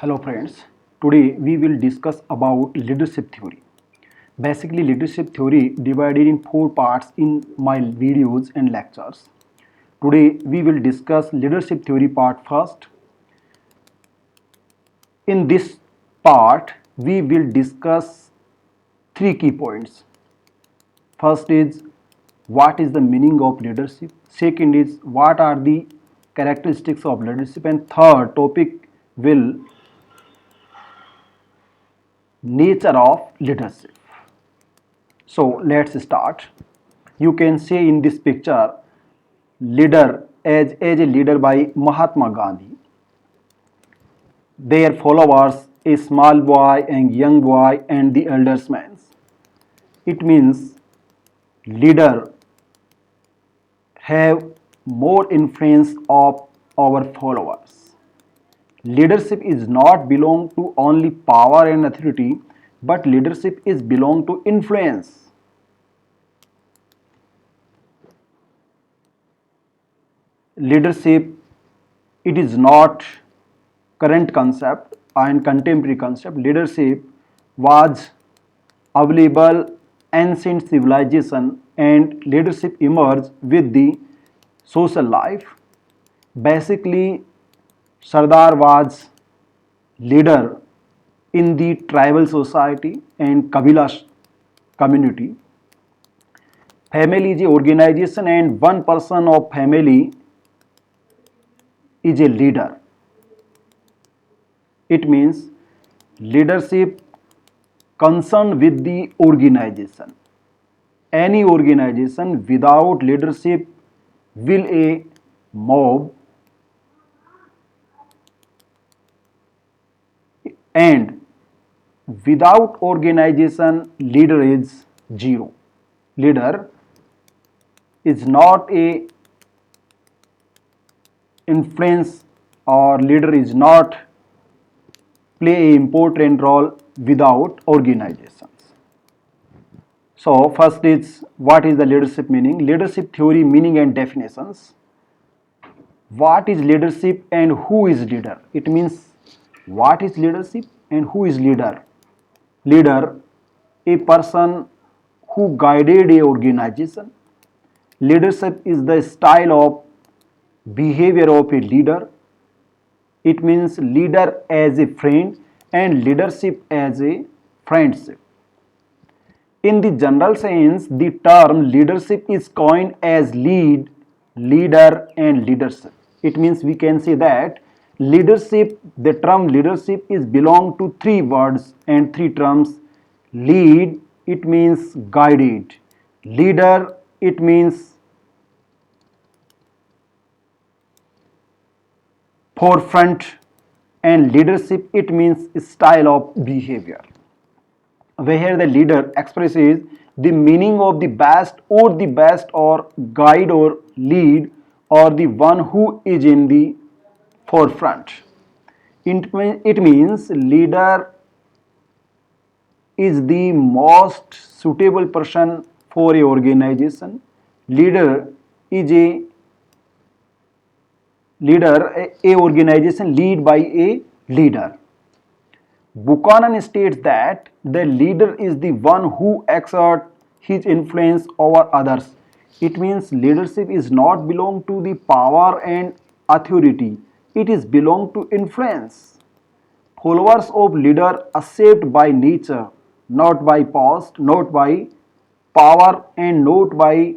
Hello friends, today we will discuss about leadership theory. Basically leadership theory divided in four parts in my videos and lectures. Today we will discuss leadership theory part first. In this part we will discuss three key points. First is what is the meaning of leadership? Second is what are the characteristics of leadership? And third topic will nature of leadership. So let's start. You can see in this picture leader as a leader by Mahatma Gandhi. Their followers a small boy and young boy and the elders man. It means leader have more influence of our followers. Leadership is not belong to only power and authority, but leadership is belong to influence. Leadership, it is not current concept and contemporary concept. Leadership was available ancient civilization, and leadership emerged with the social life. Basically Sardar was leader in the tribal society and Kabila community. Family is a organization and one person of family is a leader. It means leadership concerned with the organization. Any organization without leadership will a mob, and without organization leader is zero. Leader is not a influence, or leader is not play an important role without organizations. So first is what is the leadership meaning? Leadership theory meaning and definitions. What is leadership and who is leader? It means what is leadership and who is leader? Leader, a person who guided a organization. Leadership is the style of behavior of a leader. It means leader as a friend and leadership as a friendship. In the general sense, the term leadership is coined as lead, leader and leadership. It means we can say that leadership, the term leadership is belong to three words and three terms. Lead, it means guided. Leader, it means forefront, and leadership, it means style of behavior. Where the leader expresses the meaning of the best or guide or lead, or the one who is in the forefront. It means leader is the most suitable person for a organization. Leader is a organization lead by a leader. Buchanan states that the leader is the one who exerts his influence over others. It means leadership is not belong to the power and authority. It is belong to influence. Followers of leader are shaped by nature, not by past, not by power and not by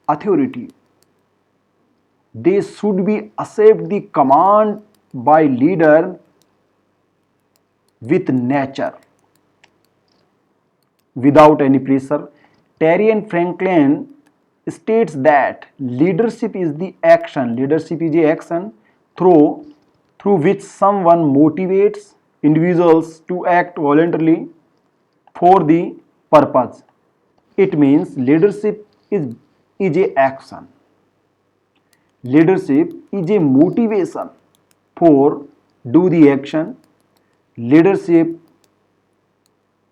authority. They should be accept the command by leader with nature, without any pressure. Terry and Franklin states that leadership is the action. Leadership is the action through which someone motivates individuals to act voluntarily for the purpose. It means leadership is a action. Leadership is a motivation for do the action. Leadership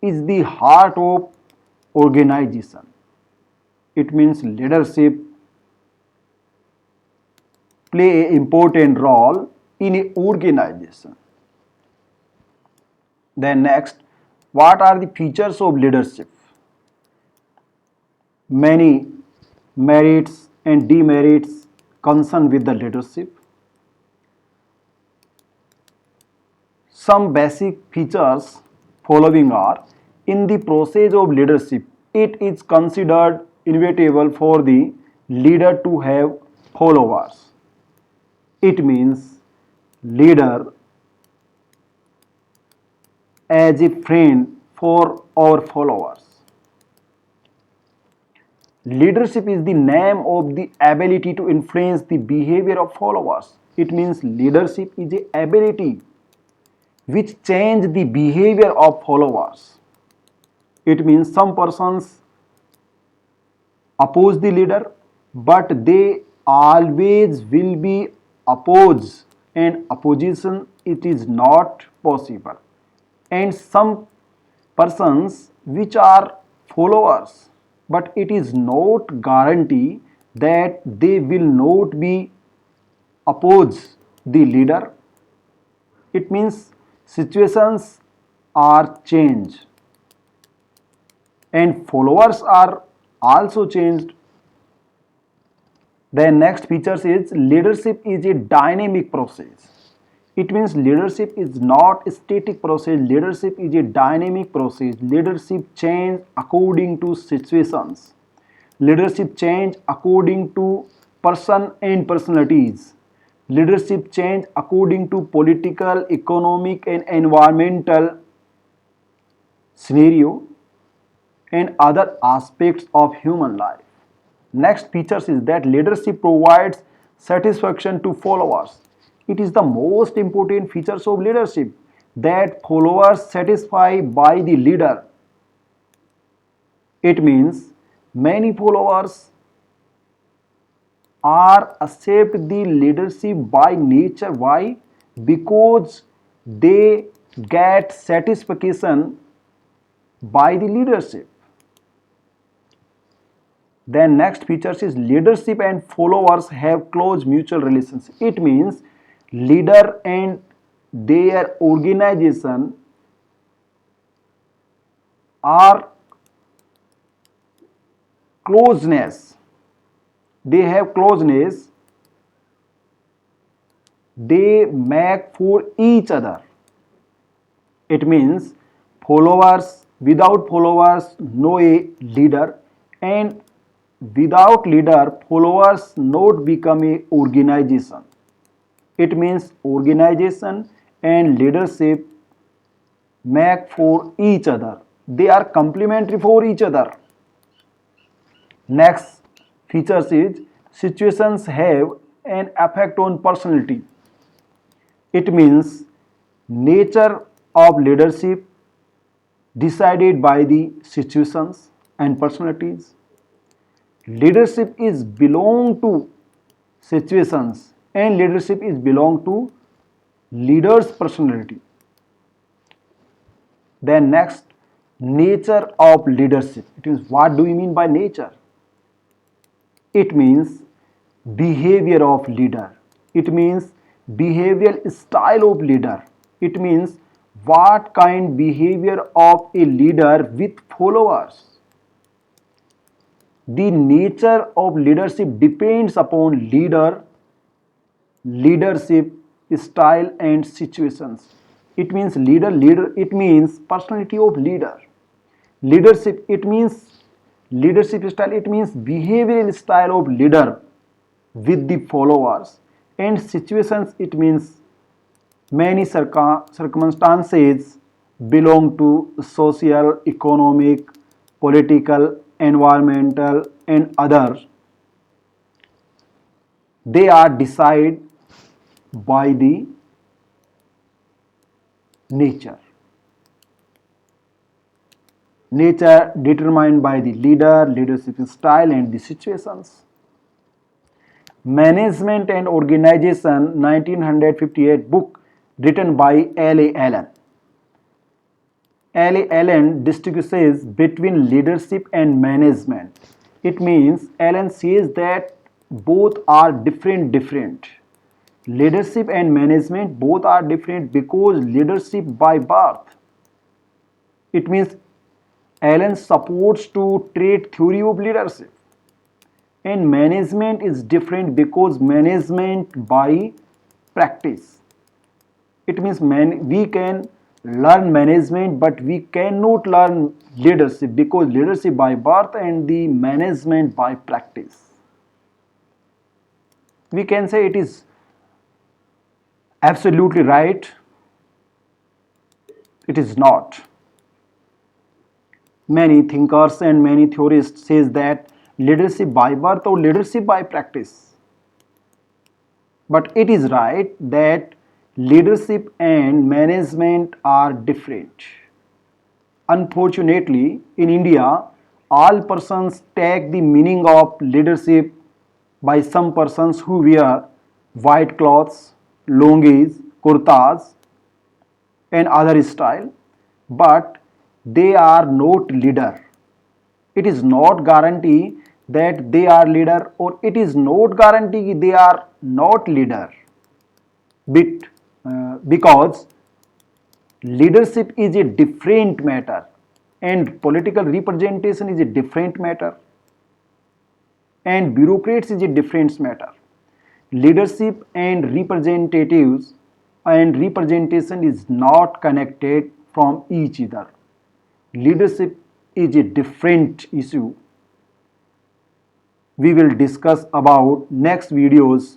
is the heart of organization. It means leadership play an important role in an organization. Then next, what are the features of leadership? Many merits and demerits concerned with the leadership. Some basic features following are: in the process of leadership, it is considered inevitable for the leader to have followers. It means leader as a friend for our followers. Leadership is the name of the ability to influence the behavior of followers. It means leadership is the ability which change the behavior of followers. It means some persons oppose the leader, but they always will be opposed, and opposition it is not possible. And some persons which are followers, but it is not guarantee that they will not be oppose the leader. It means situations are changed and followers are also changed. The next features is leadership is a dynamic process. It means leadership is not a static process. Leadership is a dynamic process. Leadership change according to situations. Leadership change according to person and personalities. Leadership change according to political, economic and environmental scenario and other aspects of human life. Next features is that leadership provides satisfaction to followers. It is the most important features of leadership that followers satisfied by the leader. It means many followers are accept the leadership by nature. Why? Because they get satisfaction by the leadership. Then next features is leadership and followers have close mutual relationship. It means leader and their organization are closeness. They have closeness. They make for each other. It means followers, without followers no a leader, and without leader followers not become a organization. It means organization and leadership make for each other. They are complementary for each other. Next features is situations have an effect on personality. It means nature of leadership decided by the situations and personalities. Leadership is belong to situations and leadership is belong to leader's personality. Then next, nature of leadership. It means what do you mean by nature? It means behavior of leader. It means behavioral style of leader. It means what kind behavior of a leader with followers. The nature of leadership depends upon leadership style and situations. It means leader, it means personality of leader. Leadership, it means leadership style, it means behavioral style of leader with the followers. And situations, it means many circumstances belong to social, economic, political, environmental and others. They are decided by the nature. Nature determined by the leader, leadership style and the situations. Management and Organization 1958 book written by L.A. Allen. L.A. Allen distinguishes between leadership and management. It means Allen says that both are different. Leadership and management both are different because leadership by birth It means Allen supports to trait theory of leadership. And management is different because management by practice. It means we can learn management, but we cannot learn leadership, because leadership by birth and the management by practice. We can say it is absolutely right. It is not. Many thinkers and many theorists says that leadership by birth or leadership by practice. But it is right that leadership and management are different. Unfortunately, in India, all persons take the meaning of leadership by some persons who wear white clothes, lungis, kurtas, and other style, but they are not leader. It is not guarantee that they are leader, or it is not guarantee they are not leader. Because leadership is a different matter and political representation is a different matter and bureaucrats is a different matter. Leadership and representatives and representation is not connected from each other. Leadership is a different issue. We will discuss about next videos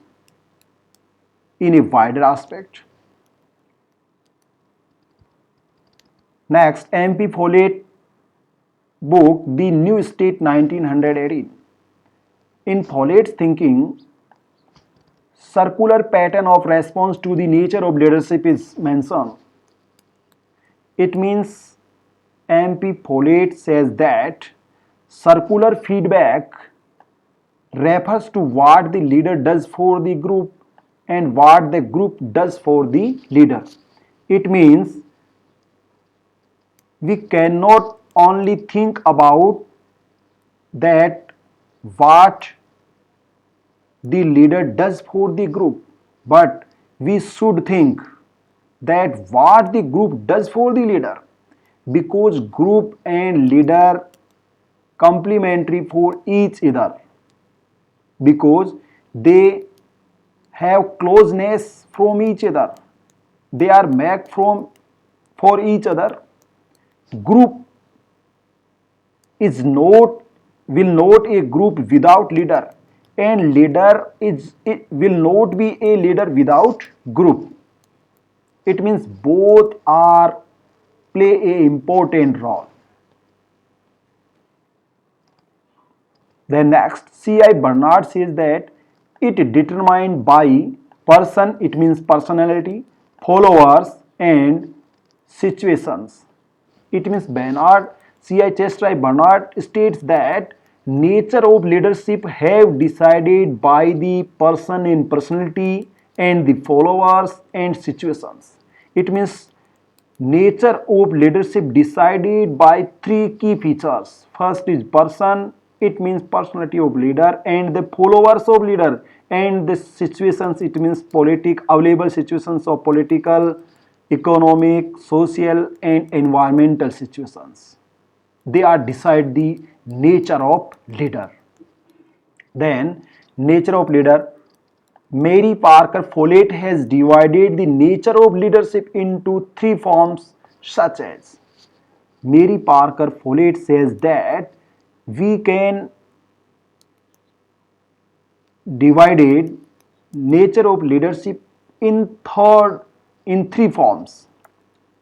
in a wider aspect. Next, MP Follett book The New State 1918. In Follett's thinking, circular pattern of response to the nature of leadership is mentioned. It means MP Follett says that circular feedback refers to what the leader does for the group and what the group does for the leader. It means we cannot only think about that what the leader does for the group, but we should think that what the group does for the leader, because group and leader complementary for each other, because they have closeness from each other, they are made from for each other. Group is not will not a group without leader, and leader will not be a leader without group. It means both are play a important role. Then next, C.I. Bernard says that it determined by person, it means personality, followers and situations. It means Bernard, C.I. Chester Bernard states that nature of leadership have decided by the person in personality and the followers and situations. It means nature of leadership decided by three key features. First is person, it means personality of leader, and the followers of leader, and the situations, it means available situations of political, economic, social and environmental situations. They are decide the nature of leader. Then nature of leader, Mary Parker Follett has divided the nature of leadership into three forms, such as Mary Parker Follett says that we can divided nature of leadership in three forms,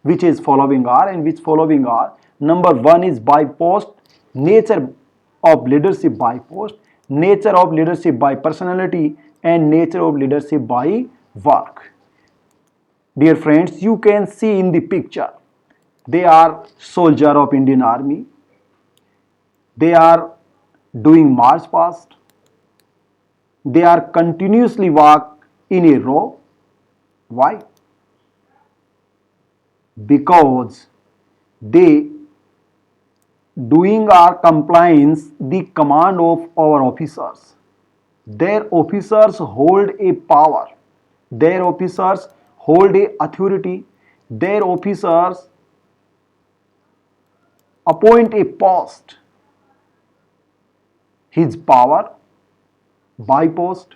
which is following are, and which following are: number one is by post, nature of leadership by post, nature of leadership by personality, and nature of leadership by work. Dear friends, you can see in the picture, they are soldier of Indian Army, they are doing march past, they are continuously walk in a row. Why? Because they doing our compliance the command of our officers. Their officers hold a power, their officers hold a authority, their officers appoint a post, his power by post,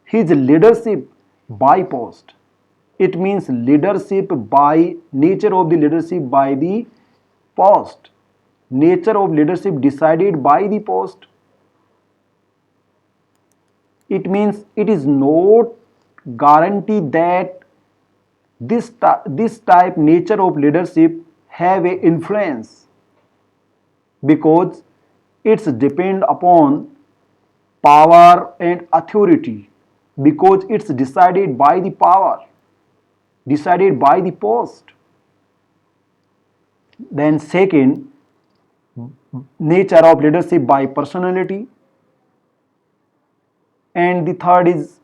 his leadership by post. It means leadership by nature of the leadership by the post. Nature of leadership decided by the post. It means it is not guarantee that this type nature of leadership have a influence, because it's depend upon power and authority, because it's decided by the power, decided by the post. Then second, nature of leadership by personality, and the third is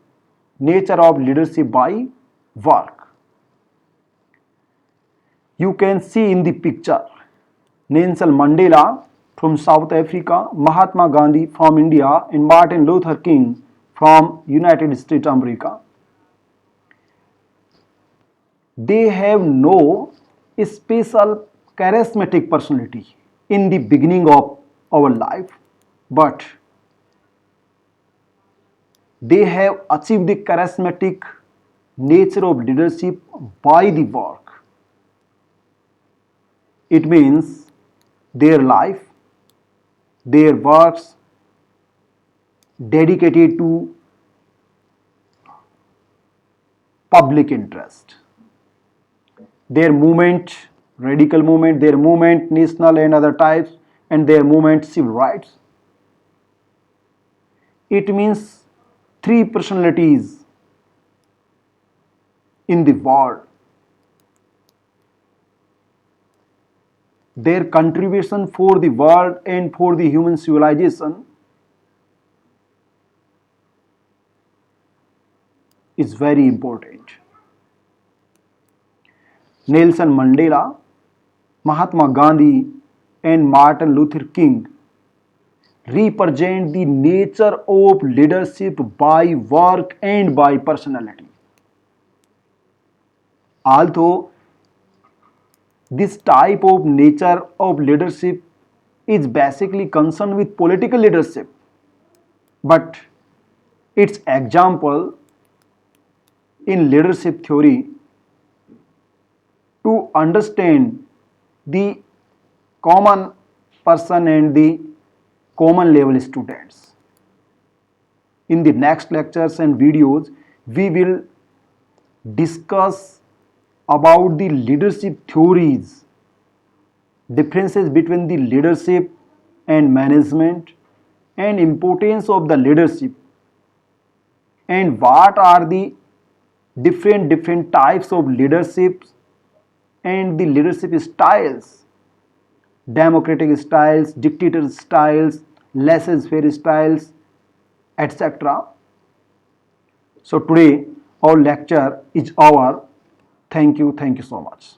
nature of leadership by work. You can see in the picture Nelson Mandela from South Africa, Mahatma Gandhi from India, and Martin Luther King from United States America. They have no special charismatic personality in the beginning of our life, but they have achieved the charismatic nature of leadership by the work. It means their life, their works dedicated to public interest. Their movement, radical movement, their movement, national and other types, and their movement, civil rights. It means three personalities in the world. Their contribution for the world and for the human civilization is very important. Nelson Mandela, Mahatma Gandhi, and Martin Luther King represent the nature of leadership by work and by personality. Although this type of nature of leadership is basically concerned with political leadership, but its example in leadership theory to understand the common person and the common level students. In the next lectures and videos, we will discuss about the leadership theories, differences between the leadership and management, and importance of the leadership, and what are the different types of leaderships and the leadership styles, democratic styles, dictator styles, laissez-faire styles, etc. So today our lecture is over. Thank you so much.